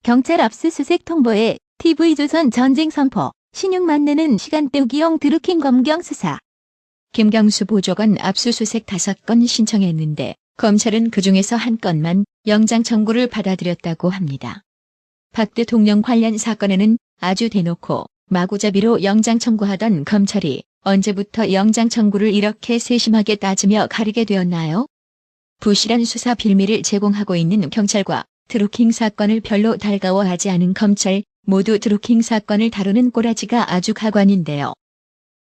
경찰 압수수색 통보에 TV조선 전쟁 선포, 신용 만내는 시간 때우기용 드루킹 검경 수사. 김경수 보좌관 압수수색 5건 신청했는데 검찰은 그중에서 1건만 영장 청구를 받아들였다고 합니다. 박 대통령 관련 사건에는 아주 대놓고 마구잡이로 영장 청구하던 검찰이 언제부터 영장 청구를 이렇게 세심하게 따지며 가리게 되었나요? 부실한 수사 빌미를 제공하고 있는 경찰과 드루킹 사건을 별로 달가워하지 않은 검찰, 모두 드루킹 사건을 다루는 꼬라지가 아주 가관인데요.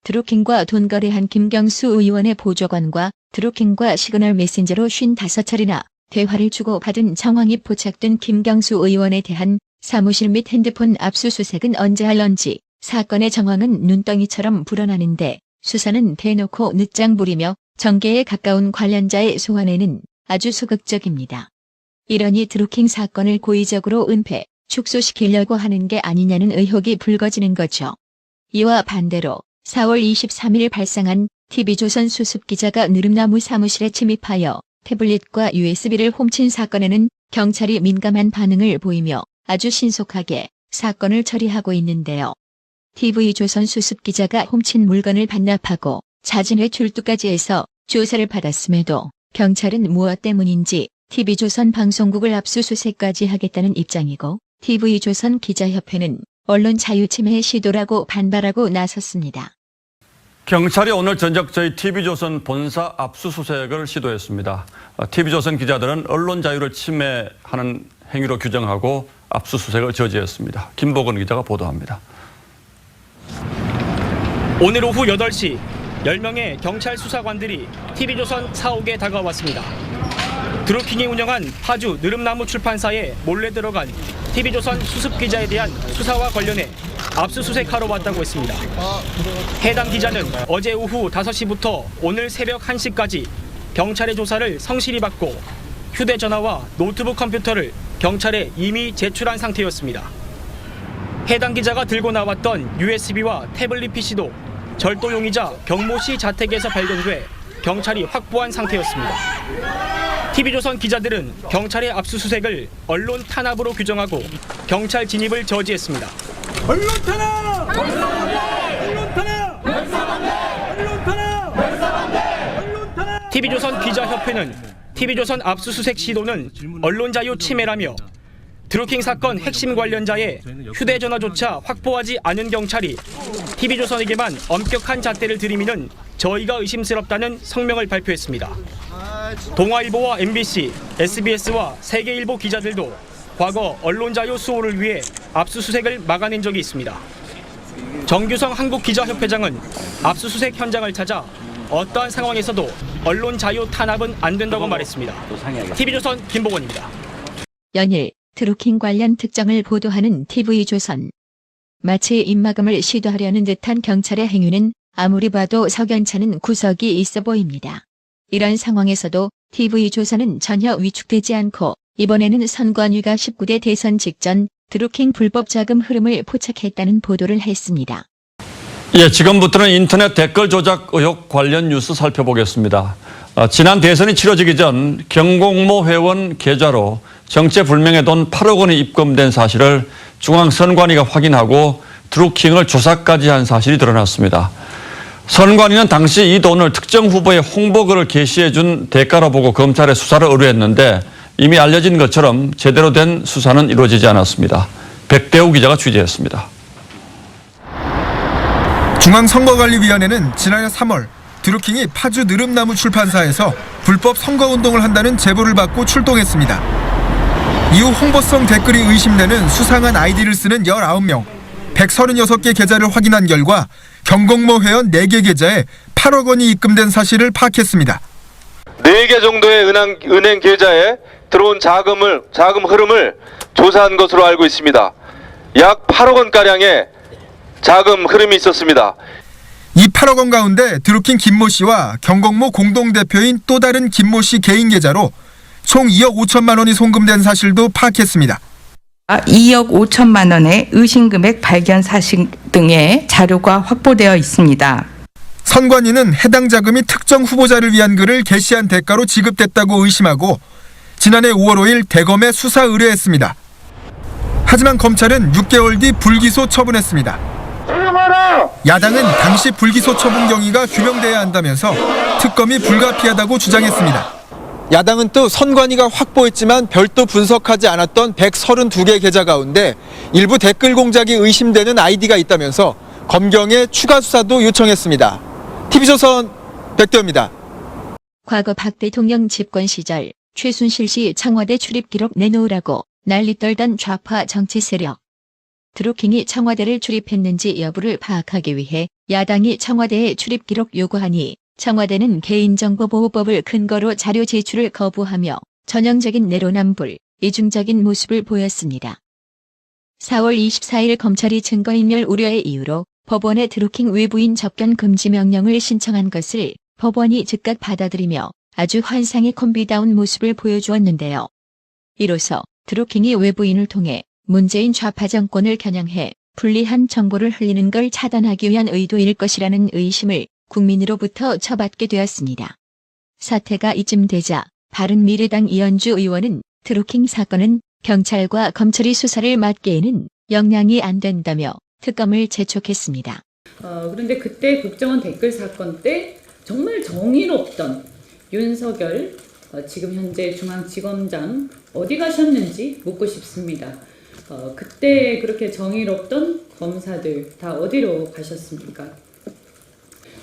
드루킹과 돈거래한 김경수 의원의 보좌관과 드루킹과 시그널 메신저로 55차례나 대화를 주고받은 정황이 포착된 김경수 의원에 대한 사무실 및 핸드폰 압수수색은 언제 할런지 사건의 정황은 눈덩이처럼 불어나는데 수사는 대놓고 늦장 부리며 정계에 가까운 관련자의 소환에는 아주 소극적입니다. 이러니 드루킹 사건을 고의적으로 은폐, 축소시키려고 하는 게 아니냐는 의혹이 불거지는 거죠. 이와 반대로 4월 23일 발생한 TV조선 수습기자가 느릅나무 사무실에 침입하여 태블릿과 USB를 훔친 사건에는 경찰이 민감한 반응을 보이며 아주 신속하게 사건을 처리하고 있는데요. TV조선 수습기자가 훔친 물건을 반납하고 자진회 출두까지 해서 조사를 받았음에도 경찰은 무엇 때문인지 TV조선 방송국을 압수수색까지 하겠다는 입장이고 TV조선 기자협회는 언론 자유 침해의 시도라고 반발하고 나섰습니다. 경찰이 오늘 저녁 저희 TV조선 본사 압수수색을 시도했습니다. TV조선 기자들은 언론 자유를 침해하는 행위로 규정하고 압수수색을 저지했습니다. 김보건 기자가 보도합니다. 오늘 오후 8시 10명의 경찰 수사관들이 TV조선 사옥에 다가왔습니다. 드루킹이 운영한 파주 느릅나무 출판사에 몰래 들어간 TV조선 수습기자에 대한 수사와 관련해 압수수색하러 왔다고 했습니다. 해당 기자는 어제 오후 5시부터 오늘 새벽 1시까지 경찰의 조사를 성실히 받고 휴대전화와 노트북 컴퓨터를 경찰에 이미 제출한 상태였습니다. 해당 기자가 들고 나왔던 USB와 태블릿 PC도 절도용이자 경모 씨 자택에서 발견돼 경찰이 확보한 상태였습니다. TV조선 기자들은 경찰의 압수수색을 언론 탄압으로 규정하고 경찰 진입을 저지했습니다. 언론 탄압! 언론 탄압! 언론 탄압! TV조선 기자협회는 TV조선 압수수색 시도는 언론 자유 침해라며 드루킹 사건 핵심 관련자의 휴대전화조차 확보하지 않은 경찰이 TV조선에게만 엄격한 잣대를 들이미는 저희가 의심스럽다는 성명을 발표했습니다. 동아일보와 MBC, SBS와 세계일보 기자들도 과거 언론 자유 수호를 위해 압수수색을 막아낸 적이 있습니다. 정규성 한국기자협회장은 압수수색 현장을 찾아 어떠한 상황에서도 언론 자유 탄압은 안 된다고 말했습니다. TV조선 김보건입니다. 연일 드루킹 관련 특정을 보도하는 TV조선. 마치 입막음을 시도하려는 듯한 경찰의 행위는 아무리 봐도 석연찮은 구석이 있어 보입니다. 이런 상황에서도 TV조선은 전혀 위축되지 않고 이번에는 선관위가 19대 대선 직전 드루킹 불법 자금 흐름을 포착했다는 보도를 했습니다. 지금부터는 인터넷 댓글 조작 의혹 관련 뉴스 살펴보겠습니다. 지난 대선이 치러지기 전 경공모 회원 계좌로 정체불명의 돈 8억 원이 입금된 사실을 중앙선관위가 확인하고 드루킹을 조사까지 한 사실이 드러났습니다. 선관위는 당시 이 돈을 특정 후보의 홍보글을 게시해준 대가로 보고 검찰에 수사를 의뢰했는데 이미 알려진 것처럼 제대로 된 수사는 이루어지지 않았습니다. 백대우 기자가 취재했습니다. 중앙선거관리위원회는 지난해 3월 드루킹이 파주 느릅나무 출판사에서 불법 선거운동을 한다는 제보를 받고 출동했습니다. 이후 홍보성 댓글이 의심되는 수상한 아이디를 쓰는 19명, 136개 계좌를 확인한 결과 경공모 회원 4개 계좌에 8억 원이 입금된 사실을 파악했습니다. 4개 정도의 은행 계좌에 들어온 자금 흐름을 조사한 것으로 알고 있습니다. 약 8억 원가량의 자금 흐름이 있었습니다. 이 8억 원 가운데 드루킹 김모 씨와 경공모 공동대표인 또 다른 김모 씨 개인 계좌로 총 2억 5천만 원이 송금된 사실도 파악했습니다. 2억 5천만 원의 의심금액 발견 사실 등의 자료가 확보되어 있습니다. 선관위는 해당 자금이 특정 후보자를 위한 글을 게시한 대가로 지급됐다고 의심하고 지난해 5월 5일 대검에 수사 의뢰했습니다. 하지만 검찰은 6개월 뒤 불기소 처분했습니다. 야당은 당시 불기소 처분 경위가 규명돼야 한다면서 특검이 불가피하다고 주장했습니다. 야당은 또 선관위가 확보했지만 별도 분석하지 않았던 132개 계좌 가운데 일부 댓글 공작이 의심되는 아이디가 있다면서 검경에 추가 수사도 요청했습니다. TV조선 백대호입니다. 과거 박 대통령 집권 시절 최순실 씨 청와대 출입 기록 내놓으라고 난리 떨던 좌파 정치 세력. 드루킹이 청와대를 출입했는지 여부를 파악하기 위해 야당이 청와대에 출입 기록 요구하니 청와대는 개인정보보호법을 근거로 자료 제출을 거부하며 전형적인 내로남불, 이중적인 모습을 보였습니다. 4월 24일 검찰이 증거인멸 우려의 이유로 법원에 드루킹 외부인 접견 금지 명령을 신청한 것을 법원이 즉각 받아들이며 아주 환상의 콤비다운 모습을 보여주었는데요. 이로써 드루킹이 외부인을 통해 문재인 좌파 정권을 겨냥해 불리한 정보를 흘리는 걸 차단하기 위한 의도일 것이라는 의심을 국민으로부터 처받게 되었습니다. 사태가 이쯤 되자 바른미래당 이현주 의원은 드루킹 사건은 경찰과 검찰이 수사를 맡기에는 역량이 안 된다며 특검을 재촉했습니다. 그런데 그때 국정원 댓글 사건 때 정말 정의롭던 윤석열 지금 현재 중앙지검장 어디 가셨는지 묻고 싶습니다. 그때 그렇게 정의롭던 검사들 다 어디로 가셨습니까?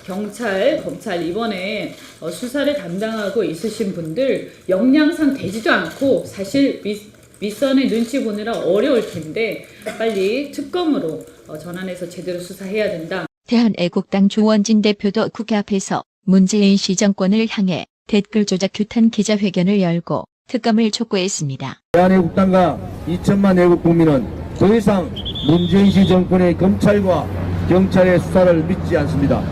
경찰, 검찰 이번에 수사를 담당하고 있으신 분들 역량상 되지도 않고 사실 윗선의 눈치 보느라 어려울 텐데 빨리 특검으로 전환해서 제대로 수사해야 된다. 대한애국당 조원진 대표도 국회 앞에서 문재인 씨 정권을 향해 댓글 조작 규탄 기자회견을 열고 특검을 촉구했습니다. 대한애국당과 2천만 애국 국민은 더 이상 문재인 씨 정권의 검찰과 경찰의 수사를 믿지 않습니다.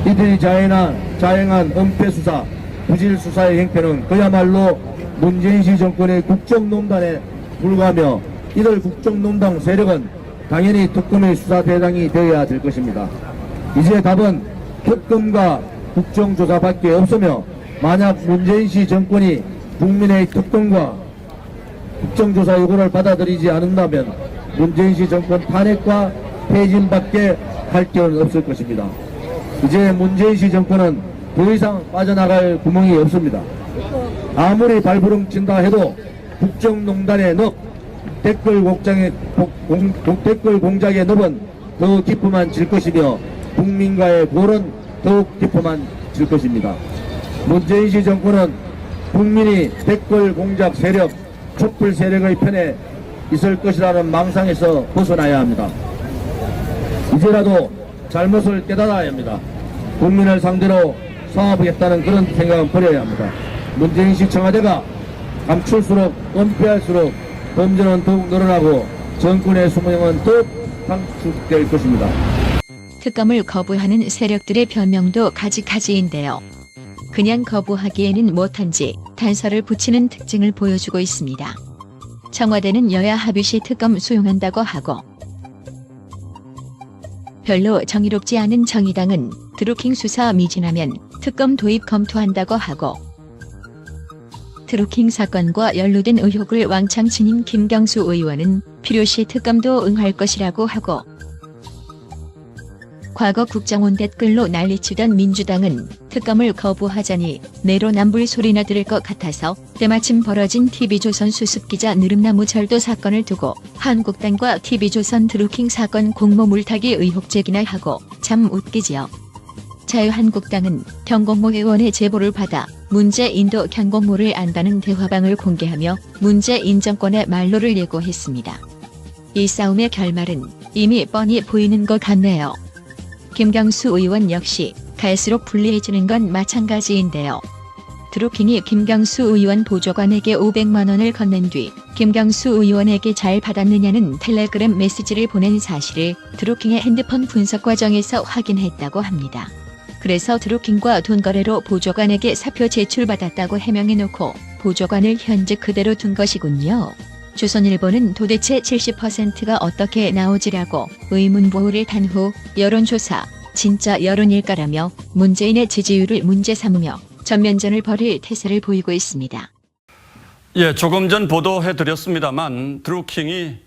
이들이 자행한 은폐 수사, 부실 수사의 행태는 그야말로 문재인 씨 정권의 국정농단에 불과하며 이들 국정농단 세력은 당연히 특검의 수사 대상이 되어야 될 것입니다. 이제 답은 특검과 국정조사밖에 없으며 만약 문재인 씨 정권이 국민의 특검과 국정조사 요구를 받아들이지 않는다면 문재인 씨 정권 탄핵과 퇴진밖에 할 길은 없을 것입니다. 이제 문재인 씨 정권은 더 이상 빠져나갈 구멍이 없습니다. 아무리 발부름 친다 해도 국정농단의 늪, 댓글 공작의 늪은 더 깊어만 질 것이며 국민과의 골은 더욱 깊어만 질 것입니다. 문재인 씨 정권은 국민이 댓글 공작 세력, 촛불 세력의 편에 있을 것이라는 망상에서 벗어나야 합니다. 이제라도 잘못을 깨달아야 합니다. 국민을 상대로 싸워보겠다는 그런 생각은 버려야 합니다. 문재인 씨 청와대가 감출수록 은폐할수록 범죄는 더욱 늘어나고 정권의 수명은 더욱 단축될 것입니다. 특검을 거부하는 세력들의 변명도 가지가지인데요. 그냥 거부하기에는 못한지 단서를 붙이는 특징을 보여주고 있습니다. 청와대는 여야 합의 시 특검 수용한다고 하고 별로 정의롭지 않은 정의당은 드루킹 수사 미진하면 특검 도입 검토한다고 하고 드루킹 사건과 연루된 의혹을 왕창 지닌 김경수 의원은 필요시 특검도 응할 것이라고 하고 과거 국정원 댓글로 난리치던 민주당은 특검을 거부하자니 내로남불 소리나 들을 것 같아서 때마침 벌어진 TV조선 수습기자 느릅나무 절도 사건을 두고 한국당과 TV조선 드루킹 사건 공모 물타기 의혹 제기나 하고 참 웃기지요. 자유한국당은 경공모 의원의 제보를 받아 문재인도 경공모를 안다는 대화방을 공개하며 문재인 정권의 말로를 예고했습니다. 이 싸움의 결말은 이미 뻔히 보이는 것 같네요. 김경수 의원 역시 갈수록 불리해지는 건 마찬가지인데요. 드루킹이 김경수 의원 보좌관에게 500만 원을 건넨 뒤 김경수 의원에게 잘 받았느냐는 텔레그램 메시지를 보낸 사실을 드루킹의 핸드폰 분석 과정에서 확인했다고 합니다. 그래서 드루킹과 돈 거래로 보좌관에게 사표 제출받았다고 해명해놓고 보좌관을 현직 그대로 둔 것이군요. 조선일보는 도대체 70%가 어떻게 나오지라고 의문보호를 단 후 여론조사 진짜 여론일까라며 문재인의 지지율을 문제 삼으며 전면전을 벌일 태세를 보이고 있습니다. 예, 조금 전 보도해드렸습니다만 드루킹이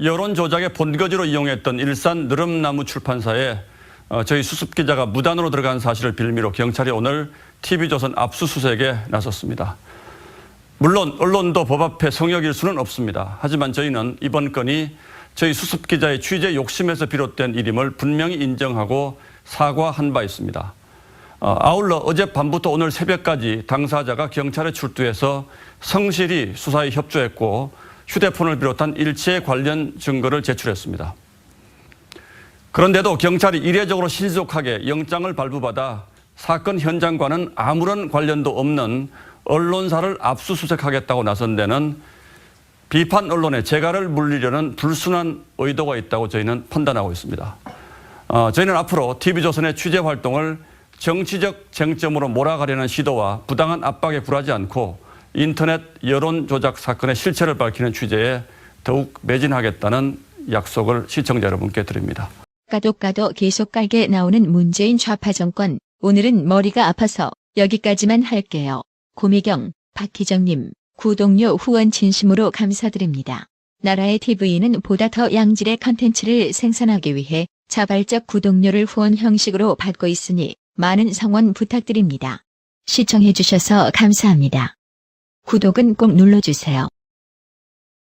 여론 조작의 본거지로 이용했던 일산 느릅나무 출판사에 저희 수습 기자가 무단으로 들어간 사실을 빌미로 경찰이 오늘 TV조선 압수수색에 나섰습니다. 물론 언론도 법 앞에 성역일 수는 없습니다. 하지만 저희는 이번 건이 저희 수습 기자의 취재 욕심에서 비롯된 일임을 분명히 인정하고 사과한 바 있습니다. 아울러 어젯밤부터 오늘 새벽까지 당사자가 경찰에 출두해서 성실히 수사에 협조했고 휴대폰을 비롯한 일체 관련 증거를 제출했습니다. 그런데도 경찰이 이례적으로 신속하게 영장을 발부받아 사건 현장과는 아무런 관련도 없는 언론사를 압수수색하겠다고 나선 데는 비판 언론의 재갈을 물리려는 불순한 의도가 있다고 저희는 판단하고 있습니다. 저희는 앞으로 TV조선의 취재 활동을 정치적 쟁점으로 몰아가려는 시도와 부당한 압박에 굴하지 않고 인터넷 여론 조작 사건의 실체를 밝히는 취재에 더욱 매진하겠다는 약속을 시청자 여러분께 드립니다. 까도 계속 깔게 나오는 문재인 좌파 정권. 오늘은 머리가 아파서 여기까지만 할게요. 고미경, 박희정님, 구독료 후원 진심으로 감사드립니다. 나라의 TV는 보다 더 양질의 컨텐츠를 생산하기 위해 자발적 구독료를 후원 형식으로 받고 있으니 많은 성원 부탁드립니다. 시청해주셔서 감사합니다. 구독은 꼭 눌러주세요.